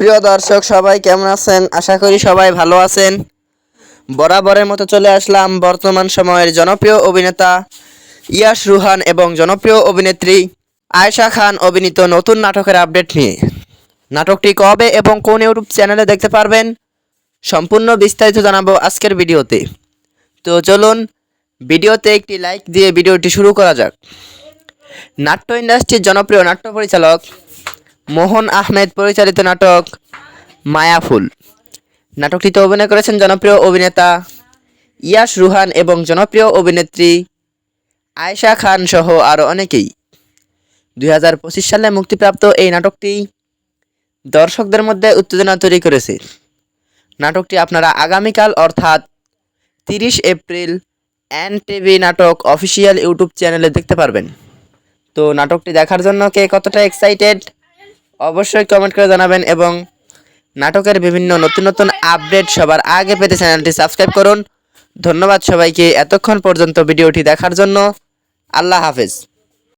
প্রিয় দর্শক সবাই কেমন আছেন? আশা করি সবাই ভালো আছেন। বরাবরের মতো চলে আসলাম বর্তমান সময়ের জনপ্রিয় অভিনেতা ইয়াশ রুহান এবং জনপ্রিয় অভিনেত্রী আয়েশা খান অভিনীত নতুন নাটকের আপডেট নিয়ে। নাটকটি কবে এবং কোন ইউটিউব চ্যানেলে দেখতে পারবেন সম্পূর্ণ বিস্তারিত জানাবো আজকের ভিডিওতে। তো চলুন ভিডিওতে একটি লাইক দিয়ে ভিডিওটি শুরু করা যাক। নাট্য ইন্ডাস্ট্রির জনপ্রিয় নাট্য পরিচালক মোহন আহমেদ পরিচালিত নাটক মায়াফুল। নাটকটিতে অভিনয় করেছেন জনপ্রিয় অভিনেতা ইয়াশ রুহান এবং জনপ্রিয় অভিনেত্রী আয়েশা খান সহ আরও অনেকেই। 2025 সালে মুক্তিপ্রাপ্ত এই নাটকটি দর্শকদের মধ্যে উত্তেজনা তৈরি করেছে। নাটকটি আপনারা আগামীকাল অর্থাৎ 30 এপ্রিল NTV নাটক অফিসিয়াল ইউটিউব চ্যানেলে দেখতে পারবেন। তো নাটকটি দেখার জন্য কে কতটা এক্সাইটেড অবশ্যই কমেন্ট করে জানাবেন এবং নাটকের বিভিন্ন নতুন নতুন আপডেট সবার আগে পেতে চ্যানেলটি সাবস্ক্রাইব করুন। ধন্যবাদ সবাইকে এতক্ষণ পর্যন্ত ভিডিওটি দেখার জন্য। আল্লাহ হাফেজ।